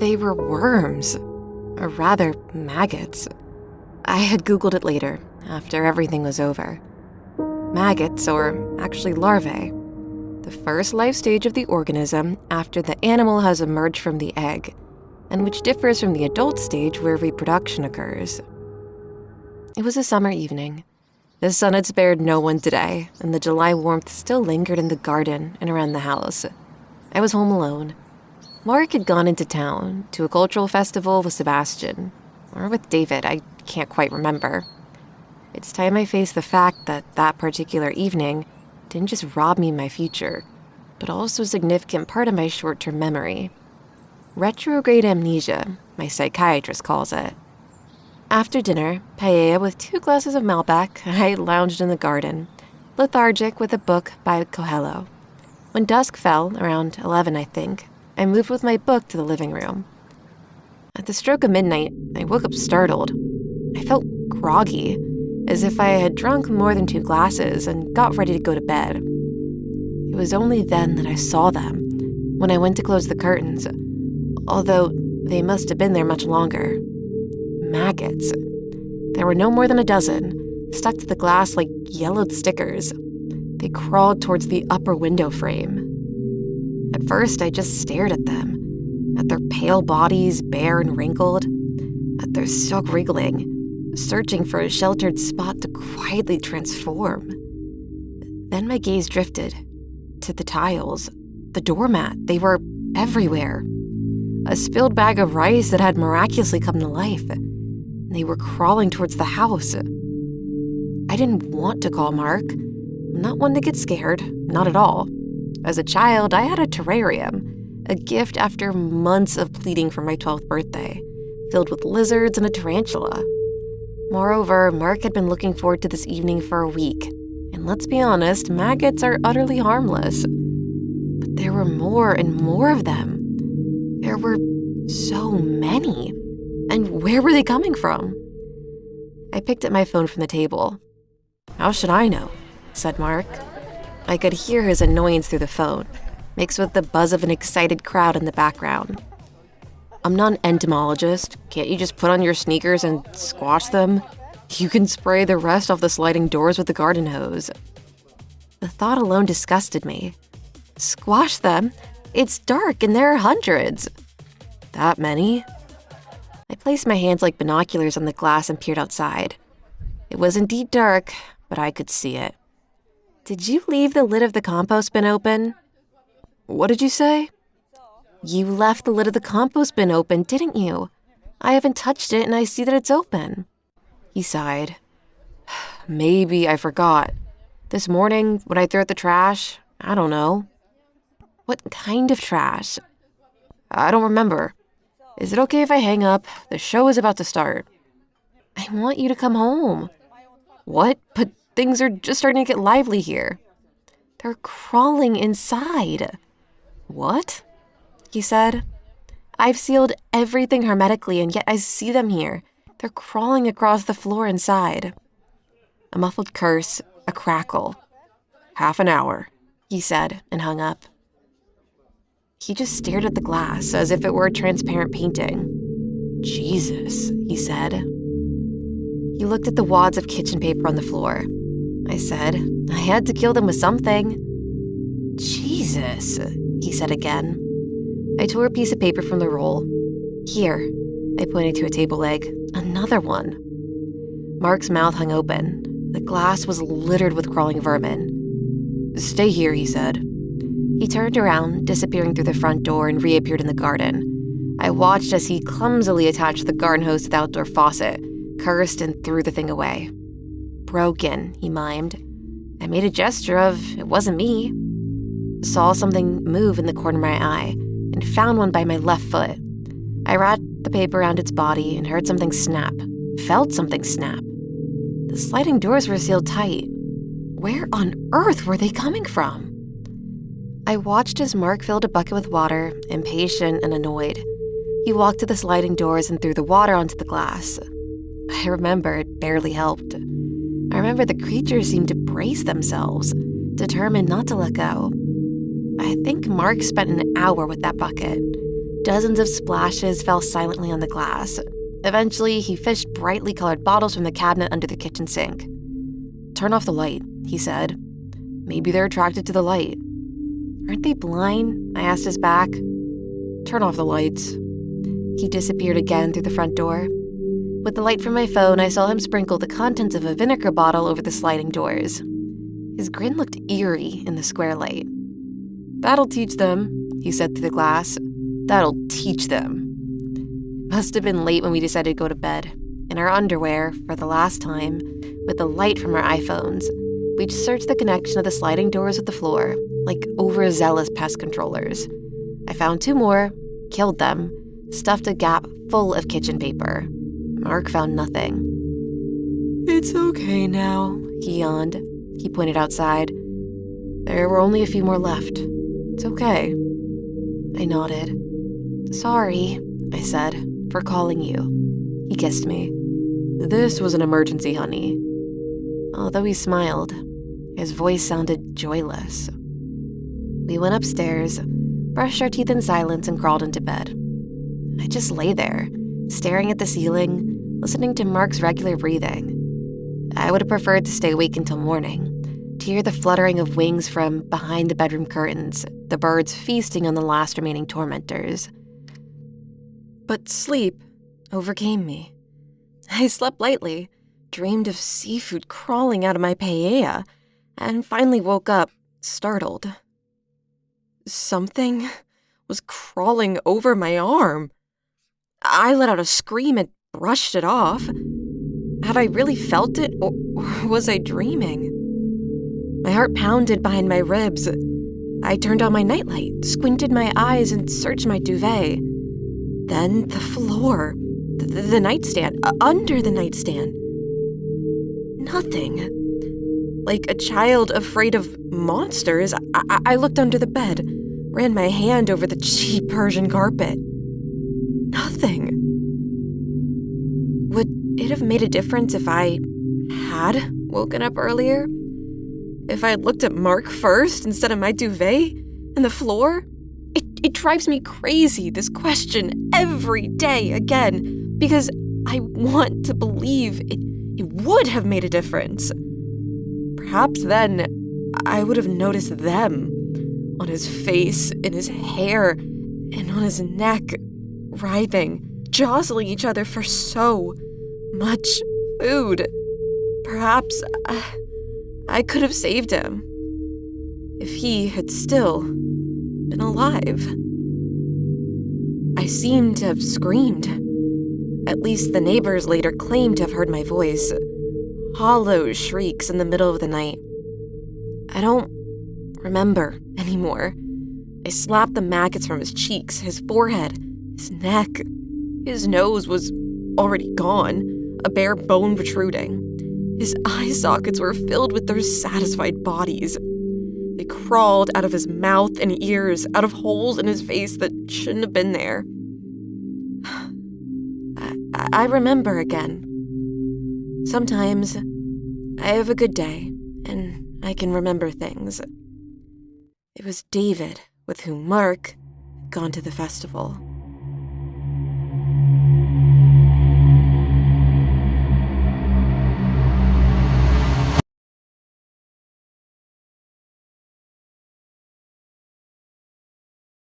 They were worms, or rather, maggots. I had Googled it later, after everything was over. Maggots, or actually larvae, the first life stage of the organism after the animal has emerged from the egg, and which differs from the adult stage where reproduction occurs. It was a summer evening. The sun had spared no one today, and the July warmth still lingered in the garden and around the house. I was home alone. Mark had gone into town to a cultural festival with Sebastian, or with David, I can't quite remember. It's time I faced the fact that that particular evening didn't just rob me of my future, but also a significant part of my short-term memory. Retrograde amnesia, my psychiatrist calls it. After dinner, paella with 2 glasses of Malbec, I lounged in the garden, lethargic with a book by Coelho. When dusk fell, around 11 I think, I moved with my book to the living room. At the stroke of midnight, I woke up startled. I felt groggy, as if I had drunk more than 2 glasses and got ready to go to bed. It was only then that I saw them, when I went to close the curtains, although they must have been there much longer. Maggots. There were no more than a dozen, stuck to the glass like yellowed stickers. They crawled towards the upper window frame. At first, I just stared at them, at their pale bodies, bare and wrinkled, at their silk wriggling, searching for a sheltered spot to quietly transform. Then my gaze drifted to the tiles, the doormat. They were everywhere. A spilled bag of rice that had miraculously come to life. They were crawling towards the house. I didn't want to call Mark. I'm not one to get scared, not at all. As a child, I had a terrarium, a gift after months of pleading for my 12th birthday, filled with lizards and a tarantula. Moreover, Mark had been looking forward to this evening for a week, and let's be honest, maggots are utterly harmless. But there were more and more of them. There were so many. And where were they coming from? I picked up my phone from the table. "How should I know?" said Mark. I could hear his annoyance through the phone, mixed with the buzz of an excited crowd in the background. "I'm not an entomologist. Can't you just put on your sneakers and squash them? You can spray the rest off the sliding doors with the garden hose." The thought alone disgusted me. Squash them? It's dark and there are hundreds. That many? I placed my hands like binoculars on the glass and peered outside. It was indeed dark, but I could see it. "Did you leave the lid of the compost bin open?" "What did you say?" "You left the lid of the compost bin open, didn't you? I haven't touched it and I see that it's open." He sighed. "Maybe I forgot. This morning, when I threw out the trash, I don't know." "What kind of trash?" "I don't remember. Is it okay if I hang up? The show is about to start." "I want you to come home." "What? But things are just starting to get lively here." "They're crawling inside." "What?" he said. "I've sealed everything hermetically, and yet I see them here. They're crawling across the floor inside." A muffled curse, a crackle. "Half an hour," he said, and hung up. He just stared at the glass as if it were a transparent painting. "Jesus," he said. He looked at the wads of kitchen paper on the floor. I said, "I had to kill them with something." "Jesus," he said again. I tore a piece of paper from the roll. "Here," I pointed to a table leg. "Another one." Mark's mouth hung open. The glass was littered with crawling vermin. "Stay here," he said. He turned around, disappearing through the front door, and reappeared in the garden. I watched as he clumsily attached the garden hose to the outdoor faucet, cursed, and threw the thing away. "Broken," he mimed. I made a gesture of, it wasn't me. Saw something move in the corner of my eye, and found one by my left foot. I wrapped the paper around its body and heard something snap, felt something snap. The sliding doors were sealed tight. Where on earth were they coming from? I watched as Mark filled a bucket with water, impatient and annoyed. He walked to the sliding doors and threw the water onto the glass. I remember it barely helped. I remember the creatures seemed to brace themselves, determined not to let go. I think Mark spent an hour with that bucket, Dozens of splashes fell silently on the glass. Eventually, he fished brightly colored bottles from the cabinet under the kitchen sink. "Turn off the light," he said. "Maybe they're attracted to the light." "Aren't they blind?" I asked his back. "Turn off the lights." He disappeared again through the front door. With the light from my phone, I saw him sprinkle the contents of a vinegar bottle over the sliding doors. His grin looked eerie in the square light. "That'll teach them," he said through the glass. "That'll teach them." It must have been late when we decided to go to bed. In our underwear, for the last time, with the light from our iPhones, we'd searched the connection of the sliding doors with the floor, like overzealous pest controllers. I found 2 more, killed them, stuffed a gap full of kitchen paper. Mark found nothing. "It's okay now," he yawned. He pointed outside. "There were only a few more left. It's okay." I nodded. "Sorry," I said, "for calling you." He kissed me. "This was an emergency, honey." Although he smiled, his voice sounded joyless. We went upstairs, brushed our teeth in silence, and crawled into bed. I just lay there, staring at the ceiling, listening to Mark's regular breathing. I would have preferred to stay awake until morning, to hear the fluttering of wings from behind the bedroom curtains, the birds feasting on the last remaining tormentors. But sleep overcame me. I slept lightly, dreamed of seafood crawling out of my paella, and finally woke up, startled. Something was crawling over my arm. I let out a scream and brushed it off. Had I really felt it, or was I dreaming? My heart pounded behind my ribs. I turned on my nightlight, squinted my eyes, and searched my duvet. Then the floor, the nightstand, under the nightstand. Nothing. Like a child afraid of monsters, I looked under the bed, ran my hand over the cheap Persian carpet. Nothing. Would it have made a difference if I had woken up earlier? If I had looked at Mark first instead of my duvet and the floor? It drives me crazy, this question, every day again, because I want to believe it would have made a difference. Perhaps then I would have noticed them, on his face, in his hair, and on his neck, writhing, jostling each other for so much food. Perhaps I could have saved him if he had still been alive. I seemed to have screamed. At least the neighbors later claimed to have heard my voice. Hollow shrieks in the middle of the night. I don't remember anymore. I slapped the maggots from his cheeks, his forehead, his neck. His nose was already gone, a bare bone protruding. His eye sockets were filled with their satisfied bodies. They crawled out of his mouth and ears, out of holes in his face that shouldn't have been there. I remember again. Sometimes I have a good day, and I can remember things. It was David with whom Mark had gone to the festival.